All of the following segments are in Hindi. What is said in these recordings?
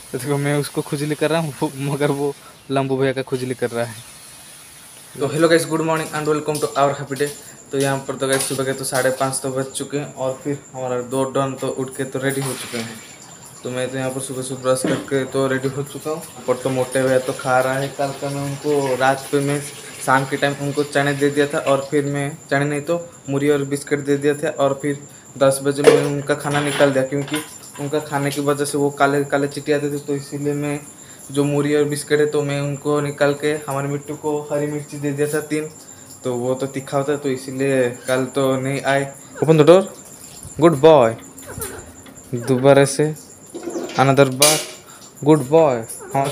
तो देखो मैं उसको खुजली कर रहा हूँ मगर वो लंबू भैया का खुजली कर रहा है। तो hello guys, good morning and welcome to our happy day. तो यहाँ पर तो गाइस सुबह के तो 5:30 तो बज चुके हैं और फिर हमारा दो डॉन तो उठ के तो रेडी हो चुके हैं। तो मैं तो यहाँ पर सुबह सुबह ब्रश करके तो रेडी हो चुका हूँ। पर तो मोटे भैया तो खा रहा है। कल का मैं उनको रात पे मैं शाम के टाइम उनको चने दे दिया था और फिर मैं चने नहीं तो मुरही और बिस्किट दे दिया था और फिर 10 बजे मैंने उनका खाना निकाल दिया, क्योंकि उनका खाने की वजह से वो काले काले चिट्ठी आते थे। तो इसीलिए मैं जो मुरही और बिस्किट है तो मैं उनको निकाल के हमारे मिट्टू को हरी मिर्ची दे दिया था 3। तो वो तो तीखा होता है तो इसीलिए कल तो नहीं आए। Open the door, good boy. दोबारा से अनदर बार, गुड बॉय। हाँ,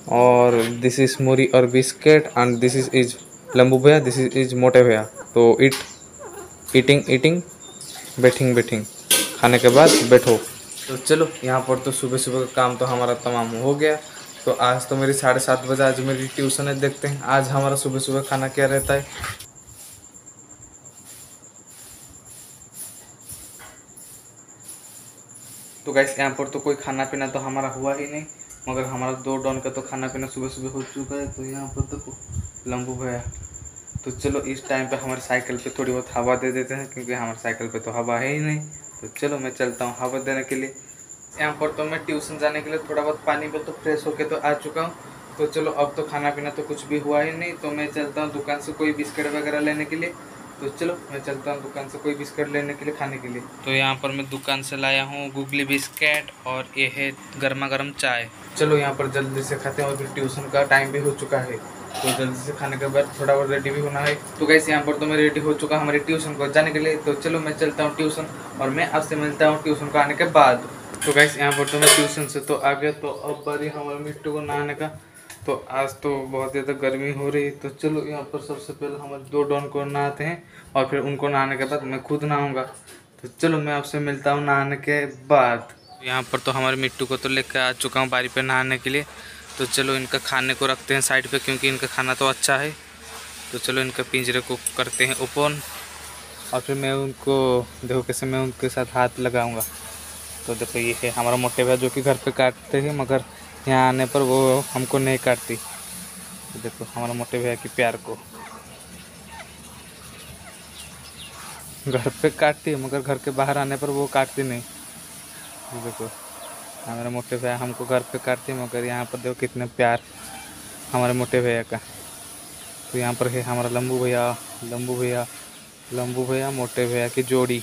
और दिस इज मुरही और बिस्किट एंड दिस इज लंबू भैया, दिस इज मोटे भैया। तो ईटिंग ईटिंग, बैटिंग बैटिंग, खाने के बाद बैठो। तो चलो यहाँ पर तो सुबह सुबह का काम तो हमारा तमाम हो गया। तो आज तो मेरी 7:30 बजे आज मेरी ट्यूशन है। देखते हैं आज हमारा सुबह सुबह खाना क्या रहता है। तो गाइस यहाँ पर तो कोई खाना पीना तो हमारा हुआ ही नहीं, मगर हमारा 2 डॉन का तो खाना पीना सुबह सुबह हो चुका है। तो यहाँ पर तो लंबू भैया, तो चलो इस टाइम पे हमारे साइकिल पे थोड़ी बहुत हवा दे देते हैं, क्योंकि हमारे साइकिल पे तो हवा है ही नहीं। तो चलो मैं चलता हूँ हवा देने के लिए। यहाँ पर तो मैं ट्यूशन जाने के लिए थोड़ा बहुत पानी में तो फ्रेश होके तो आ चुका हूँ। तो चलो अब तो खाना पीना तो कुछ भी हुआ ही नहीं। तो मैं चलता हूँ दुकान से कोई बिस्किट वगैरह लेने के लिए। तो चलो मैं चलता हूँ दुकान से कोई बिस्किट लेने के लिए खाने के लिए। तो यहाँ पर मैं दुकान से लाया हूँ गुगली बिस्किट और ये है गर्मा गर्म चाय। चलो यहाँ पर जल्दी से खाते हैं और फिर ट्यूशन का टाइम भी हो चुका है। तो जल्दी से खाने के बाद थोड़ा बहुत रेडी भी होना है। तो गैस यहाँ पर तो मैं रेडी हो चुका हमारी ट्यूशन को जाने के लिए। तो चलो मैं चलता हूँ ट्यूशन और मैं आपसे मिलता हूँ ट्यूशन को आने के बाद। तो गैस यहाँ पर तो मैं ट्यूशन से तो आ गया। तो अब बारी हमारे मिट्टू को नहाने का। तो आज तो बहुत ज़्यादा गर्मी हो रही है। तो चलो यहाँ पर सबसे पहले हमारे 2 डॉन को नहाते हैं और फिर उनको नहाने के बाद मैं खुद नहाऊंगा। तो चलो मैं आपसे मिलता हूँ नहाने के बाद। यहाँ पर तो हमारे मिट्टू को तो लेकर आ चुका हूँ बारी पे नहाने के लिए। तो चलो इनका खाने को रखते हैं साइड पे, क्योंकि इनका खाना तो अच्छा है। तो चलो इनका पिंजरे को करते हैं ओपन और फिर मैं उनको देखो कैसे मैं उनके साथ हाथ लगाऊंगा। तो देखो ये है हमारा मोटे भैया जो कि घर पे काटते हैं, मगर यहाँ आने पर वो हमको नहीं काटती। तो देखो हमारा मोटे भैया की प्यार को, घर पे काटती है मगर घर के बाहर आने पर वो काटती नहीं। तो देखो हमारे मोटे भैया हमको घर पे काटती है, मगर यहाँ पर देखो कितने प्यार हमारे मोटे भैया का। तो यहाँ पर है हमारा लंबू भैया, लंबू भैया, लंबू भैया मोटे भैया की जोड़ी।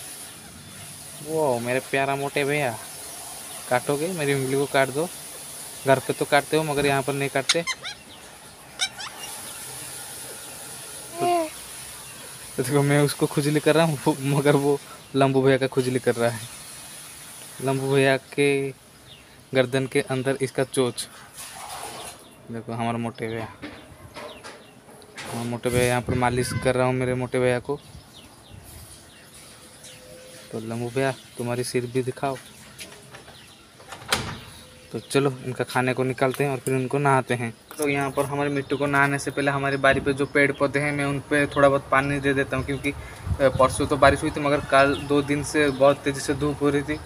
वो मेरे प्यारा मोटे भैया, काटोगे मेरी उंगली को काट दो। घर पे तो काटते हो मगर यहाँ पर नहीं काटते। तो देखो मैं उसको खुजली कर रहा हूँ मगर वो लंबू भैया का खुजली कर रहा है। लंबू भैया के गर्दन के अंदर इसका चोच। देखो हमारा मोटे भैया, हमारा मोटे भैया यहाँ पर मालिश कर रहा हूँ मेरे मोटे भैया को। तो लंबू भैया तुम्हारी सिर भी दिखाओ। तो चलो इनका खाने को निकालते हैं और फिर उनको नहाते हैं। तो यहाँ पर हमारे मिट्टू को नहाने से पहले हमारी बारी पे जो पेड़ पौधे हैं मैं उन पर थोड़ा बहुत पानी दे देता हूँ, क्योंकि परसों तो बारिश हुई थी मगर कल 2 दिन से बहुत तेज़ी से धूप हो रही थी।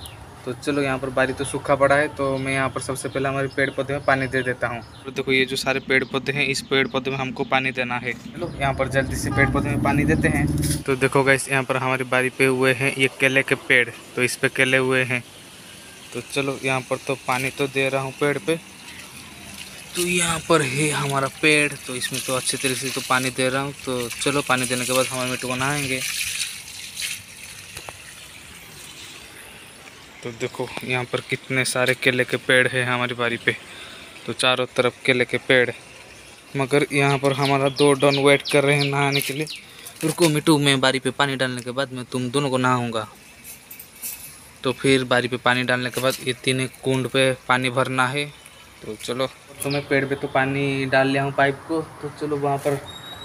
तो चलो यहाँ पर बारी तो सूखा पड़ा है। तो मैं यहाँ पर सबसे पहले हमारे पेड़ पौधे में पानी दे देता हूँ। तो देखो ये जो सारे पेड़ पौधे हैं इस पेड़ पौधे में हमको पानी देना है। चलो यहाँ पर जल्दी से पेड़ पौधे में पानी देते हैं। तो देखो गाइस यहाँ पर हमारी बारी पे हुए हैं ये केले के पेड़। तो इस पर केले हुए हैं। तो चलो यहाँ पर तो पानी तो दे रहा हूँ पेड़ पे। तो यहाँ पर है हमारा पेड़। तो इसमें तो अच्छे तरीके से तो पानी दे रहा हूँ। तो चलो पानी देने के बाद हमारे मिट्टू को नहाएंगे। तो देखो यहाँ पर कितने सारे केले के पेड़ हैं हमारी बारी पे। तो चारों तरफ केले के पेड़, मगर यहाँ पर हमारा 2 डॉन वेट कर रहे हैं नहाने के लिए। रुको मिट्टू, मैं बारी पे पानी डालने के बाद मैं तुम दोनों को नहाऊंगा। तो फिर बारी पे पानी डालने के बाद ये 3 कुंड पे पानी भरना है। तो चलो, तो मैं पेड़ पे तो पानी डाल लिया हूँ पाइप को। तो चलो वहाँ पर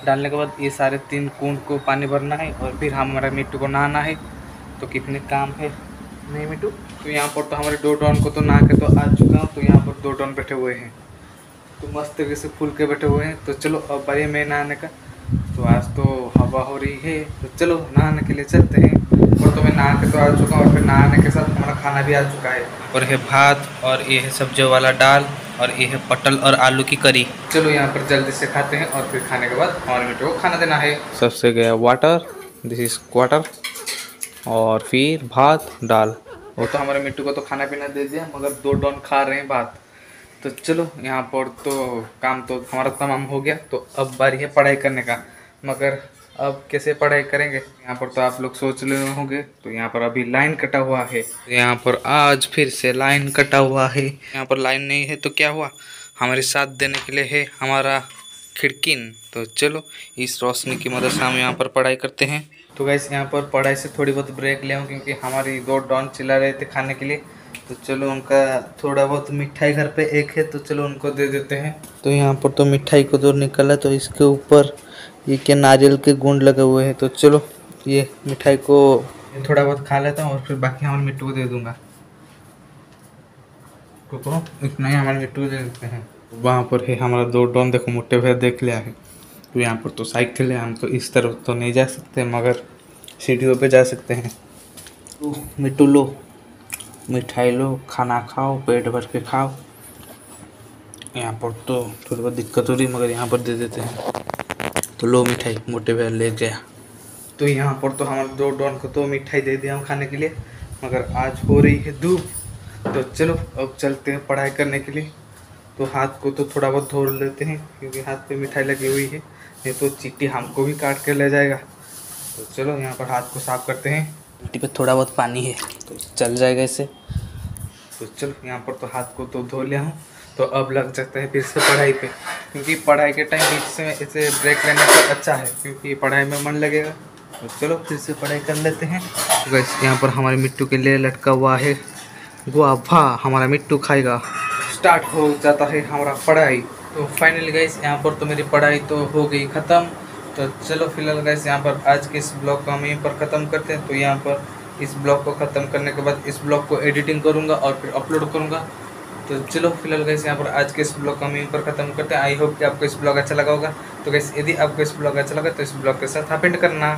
डालने के बाद ये सारे 3 कुंड को पानी भरना है और फिर हमारा मिट्टू को नहाना है। तो कितने काम है नहीं मिट्टू। तो यहाँ पर तो हमारे 2 डॉन को तो नहा के तो आ चुका हूँ। तो यहाँ पर 2 डॉन बैठे हुए हैं, तो मस्त तरीके से फूल के बैठे हुए हैं। तो चलो अब बारी मैं नहाने का। तो आज तो हवा हो रही है। तो चलो नहाने के लिए चलते हैं। और तो मैं नहा के तो आ चुका हूँ और फिर नहाने के साथ हमारा खाना भी आ चुका है। और ये भात और ये है सब्जियों वाला दाल और ये है पटल और आलू की करी। चलो यहाँ पर जल्दी से खाते हैं और फिर खाने के बाद हमारे मिट्टू को खाना देना है। सबसे गया वाटर, दिस इज वाटर, और फिर भात दाल। वो तो हमारे मिट्टू को तो खाना पीना दे दिया, मगर 2 डॉन खा रहे हैं भात। तो चलो यहाँ पर तो काम तो हमारा तमाम हो गया, तो अब बारी है पढ़ाई करने का। मगर अब कैसे पढ़ाई करेंगे, यहाँ पर तो आप लोग सोच रहे होंगे। तो यहाँ पर अभी लाइन कटा हुआ है, यहाँ पर आज फिर से लाइन कटा हुआ है। यहाँ पर लाइन नहीं है तो क्या हुआ, हमारे साथ देने के लिए है हमारा खिड़कीन। तो चलो इस रोशनी की मदद से हम यहाँ पर पढ़ाई करते हैं। तो गाइस यहाँ पर पढ़ाई से थोड़ी बहुत ब्रेक ले आऊँ, क्योंकि हमारी 2 डॉन चिल्ला रहे थे खाने के लिए। तो चलो उनका थोड़ा बहुत मिठाई घर पे एक है, तो चलो उनको दे देते हैं। तो यहाँ पर तो मिठाई को दूर निकला, तो इसके ऊपर ये क्या नारियल के गुंड लगे हुए हैं। तो चलो ये मिठाई को थोड़ा बहुत खा लेता हूँ और फिर बाकी हमारे मिट्टू को दे दूँगा। तो इतना ही हमारे मिट्टू को दे देते हैं। वहाँ पर है हमारा 2 डॉन, देखो मोटे भैया देख लिया है। तो यहाँ पर तो साइकिल है, हम तो इस तरफ तो नहीं जा सकते, मगर सीढ़ियों पे जा सकते हैं। तो मिट्टू लो मिठाई लो, खाना खाओ, पेट भर के खाओ। यहाँ पर तो थोड़ी बहुत दिक्कत हो रही, मगर यहाँ पर दे देते हैं। तो लो मिठाई, मोटे भैया ले गया। तो यहाँ पर तो हमारे 2 डॉन को तो मिठाई दे दिया हम खाने के लिए, मगर आज हो रही है धूप। तो चलो अब चलते हैं पढ़ाई करने के लिए। तो हाथ को तो थोड़ा बहुत धो लेते हैं, क्योंकि हाथ पे मिठाई लगी हुई है, नहीं तो चींटी हमको भी काट के ले जाएगा। तो चलो यहाँ पर हाथ को साफ करते हैं। मिट्टी पे थोड़ा बहुत पानी है तो चल जाएगा इससे। तो चलो यहाँ पर तो हाथ को तो धो लिया हूँ। तो अब लग जाता है फिर से पढ़ाई पे, क्योंकि पढ़ाई के टाइम बीच से इसे ब्रेक लेने का अच्छा है, क्योंकि पढ़ाई में मन लगेगा। तो चलो फिर से पढ़ाई कर लेते हैं। तो गाइस यहाँ पर हमारे मिट्टू के लिए लटका हुआ है गुआवा, हमारा मिट्टू खाएगा। स्टार्ट हो जाता है हमारा पढ़ाई। तो फाइनली गाइस यहाँ पर तो मेरी पढ़ाई तो हो गई ख़त्म। तो चलो फिलहाल गाइस यहाँ पर आज के इस ब्लॉग को हम यहीं पर ख़त्म करते हैं। तो यहाँ पर इस ब्लॉग को ख़त्म करने के बाद इस ब्लॉग को एडिटिंग करूँगा और फिर अपलोड करूँगा। तो चलो फिलहाल गाइस यहाँ पर आज के इस ब्लॉग को हम यहीं पर ख़त्म करते हैं। आई होप कि आपको इस ब्लॉग अच्छा लगा होगा। तो गाइस यदि आपको इस ब्लॉग अच्छा लगा तो इस ब्लॉग के साथ आप एंड करना।